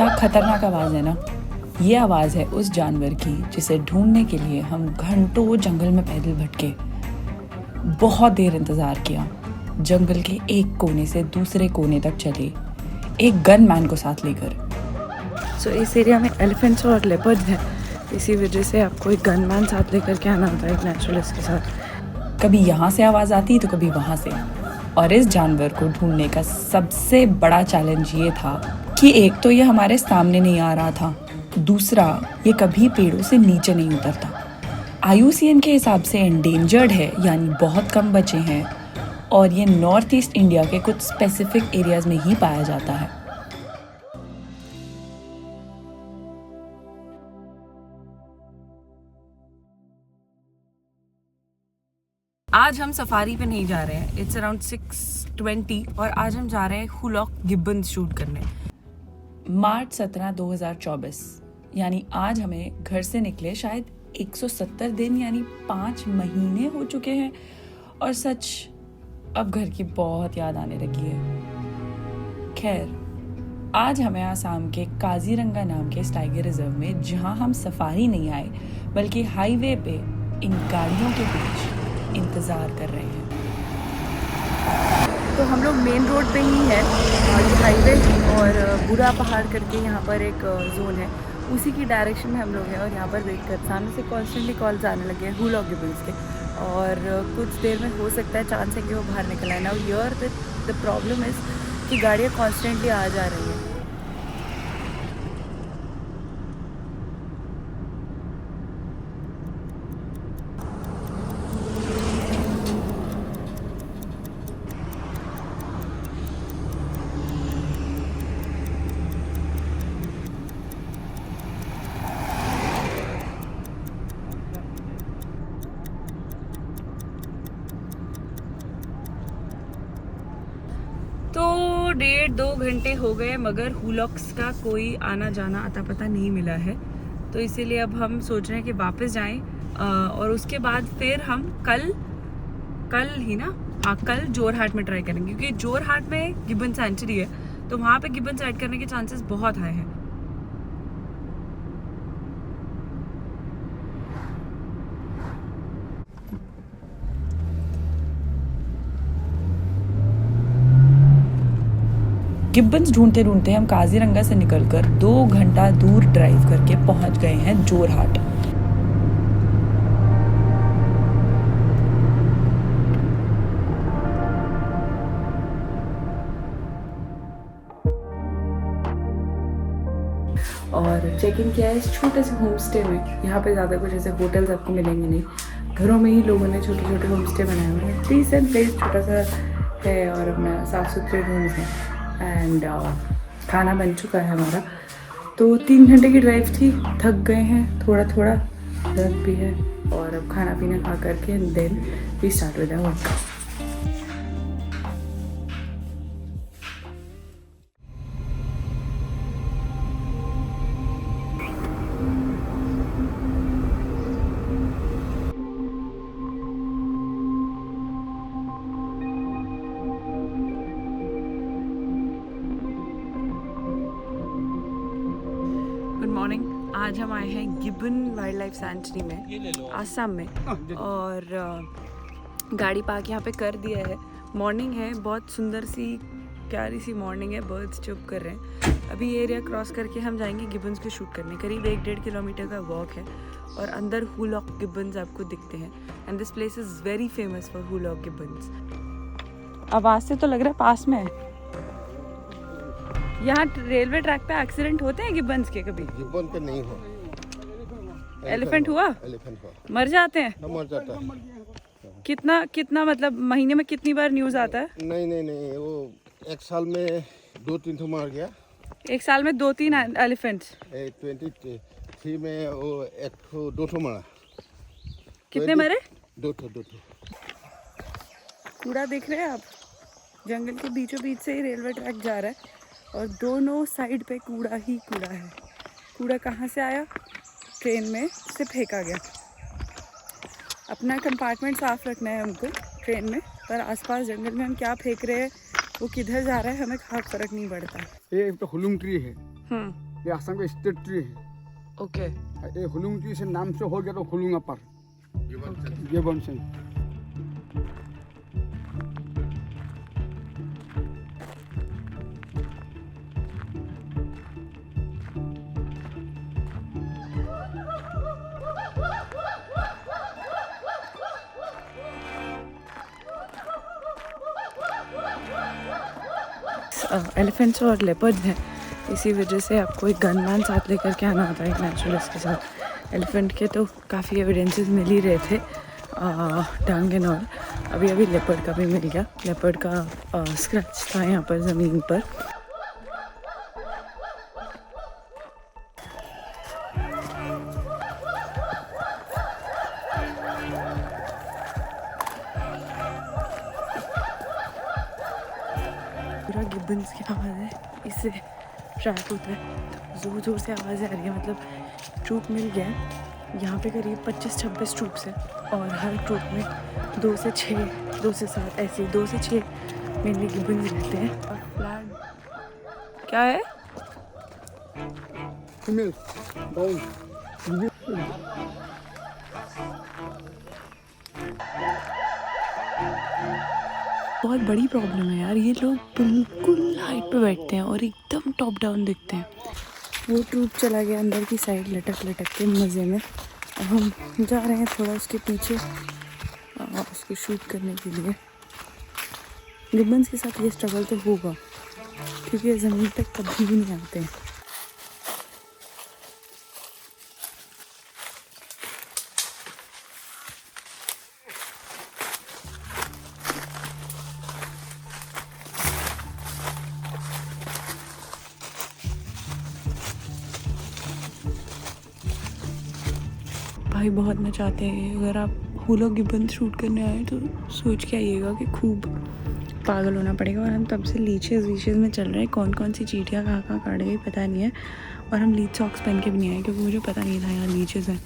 क्या खतरनाक आवाज़ है ना। ये आवाज़ है उस जानवर की जिसे ढूंढने के लिए हम घंटों जंगल में पैदल भटके, बहुत देर इंतज़ार किया, जंगल के एक कोने से दूसरे कोने तक चले, एक गन मैन को साथ लेकर। सो इस एरिया में एलिफेंट्स और लेपर्ड्स हैं, इसी वजह से आपको एक गन मैन साथ लेकर के आना होता है, एक नेचुरलिस्ट के साथ। कभी यहाँ से आवाज़ आती तो कभी वहाँ से। और इस जानवर को ढूंढने का सबसे बड़ा चैलेंज ये था कि एक तो ये हमारे सामने नहीं आ रहा था, दूसरा ये कभी पेड़ों से नीचे नहीं उतरता। IUCN के हिसाब से एंडेंजर्ड है, यानी बहुत कम बचे हैं, और ये नॉर्थ ईस्ट इंडिया के कुछ स्पेसिफिक एरियाज में ही पाया जाता है। आज हम सफारी पे नहीं जा रहे हैं, इट्स अराउंड 6:20 और आज हम जा रहे हैं हुलॉक गिब्बन्स शूट करने। मार्च 17, 2024, यानी आज हमें घर से निकले शायद 170 दिन यानी 5 महीने हो चुके हैं, और सच अब घर की बहुत याद आने लगी है। खैर, आज हमें आसाम के काजीरंगा नाम के इस टाइगर रिजर्व में, जहां हम सफारी नहीं आए बल्कि हाईवे पे इन गाड़ियों के बीच इंतज़ार कर रहे हैं। तो हम लोग मेन रोड पे ही हैं, हाईवे और बुरा पहाड़ करके यहाँ पर एक जोन है, उसी की डायरेक्शन में हम लोग हैं और यहाँ पर वेट कर, सामने से कॉन्स्टेंटली कॉल्स आने लगे हैं हुलॉक गिब्बन्स के, और कुछ देर में हो सकता है चांस है कि वो बाहर निकल आए। Now here the problem is कि गाड़ियाँ कॉन्स्टेंटली आ जा रही हैं। तो 1.5-2 घंटे हो गए, मगर हुलॉक्स का कोई आना जाना अता पता नहीं मिला है, तो इसीलिए अब हम सोच रहे हैं कि वापस जाएं, और उसके बाद फिर हम कल ही ना, हाँ कल जोरहाट में ट्राई करेंगे, क्योंकि जोरहाट में गिब्बन सेंचुरी है, तो वहाँ पे गिब्बन साइड करने के चांसेस बहुत हाई हैं। गिब्बन्स ढूंढते ढूंढते हम काजीरंगा से निकलकर 2 घंटा दूर ड्राइव करके पहुंच गए हैं जोरहाट। और चेक इन किया है इस छोटे से होम स्टे में। यहाँ पे ज़्यादा कुछ ऐसे होटल्स आपको मिलेंगे नहीं, घरों में ही लोगों ने छोटे छोटे होम स्टे बनाए हुए हैं। डिसेंट प्लेस, छोटा सा है और अपना साफ़ सुथरे रूम्स हैं, एंड खाना बन चुका है हमारा। तो 3 घंटे की ड्राइव थी, थक गए हैं, थोड़ा थोड़ा दर्द भी है, और अब खाना पीना खा करके then we start with our work. Good morning. आज हम आए हैं गिब्बन वाइल्ड लाइफ सेंचुरी में, आसाम में, और गाड़ी पार्क यहाँ पे कर दिया है। मॉर्निंग है, बहुत सुंदर सी प्यारी सी मॉर्निंग है, बर्ड्स चुप कर रहे हैं। अभी ये एरिया क्रॉस करके हम जाएंगे गिब्बन्स को शूट करने। करीब 1-1.5 किलोमीटर का वॉक है, और अंदर हुलॉक गिब्बन्स आपको दिखते हैं, and this place is very famous for hoolock gibbons. आवाज़ से तो लग रहा है पास में है। यहाँ रेलवे ट्रैक पे एक्सीडेंट होते हैं गिब्बन्स के? कभी गिब्बन पे नहीं हो। एलिफेंट हुआ? एलिफेंट हुआ। मर जाते हैं? मर जाता है। कितना मतलब महीने में कितनी बार न्यूज़ आता है? नहीं, वो एक साल में 2-3 तो मर गया। एक साल में 2-3 एलिफेंट्स? 23 में वो 1-2 मरा। कितने मरे? 2 कूड़ा देख रहे हैं आप? जंगल के बीचों बीच से ही रेलवे ट्रैक जा रहा है, और दोनों साइड पे कूड़ा ही कूड़ा है। कूड़ा कहाँ से आया? ट्रेन में से फेंका गया। अपना कंपार्टमेंट साफ रखना है हमको ट्रेन में, पर आसपास जंगल में हम क्या फेंक रहे हैं, वो किधर जा रहा है, हमें खास फर्क नहीं पड़ता। ये तो हुलुंग ट्री है, ये असम का स्टेट ट्री है। ओके ये हुलुंग ट्री से नाम से हो गया तो हुलुंगा पर ये बन से। एलिफेंट्स और लेपर्ड हैं, इसी वजह से आपको एक गन वैन साथ लेकर के आना होता है एक नेचुरलिस्ट के साथ। एलिफेंट के तो काफ़ी एविडेंसेस मिल ही रहे थे, टांग एंड ऑल। अभी अभी लेपर्ड का भी मिल गया। लेपर्ड का स्क्रैच था यहाँ पर ज़मीन पर। पूरा गिब्बन्स की आवाज़ है, इससे ट्रैक होता है। ज़ोर ज़ोर से आवाज़ें आ रही है, मतलब ट्रूप मिल गया है। यहाँ पे करीब 25-26 ट्रूप्स हैं और हर ट्रूप में 2 से 6, 2 से 7 ऐसे 2 से 6 मेनली गिब्बन्स रहते हैं। और फ्लैग क्या है? Female down. बहुत बड़ी प्रॉब्लम है यार, ये लोग बिल्कुल हाइट पे बैठते हैं और एकदम टॉप डाउन दिखते हैं। वो ट्रूप चला गया अंदर की साइड लटक लटक के मज़े में। अब हम जा रहे हैं थोड़ा उसके पीछे उसको शूट करने के लिए। गिब्बन्स के साथ ये स्ट्रगल तो होगा क्योंकि ये ज़मीन पे कभी भी नहीं आते हैं। भाई बहुत नचाते हैं। अगर आप हुला गिब्बन शूट करने आए तो सोच के आइएगा कि खूब पागल होना पड़ेगा। और हम तब से लीचेस में चल रहे हैं, कौन कौन सी चींटियाँ कहाँ कहाँ काट गई पता नहीं है। और हम लीच सॉक्स पहन के भी नहीं आए क्योंकि मुझे पता नहीं था यहाँ लीचेस हैं।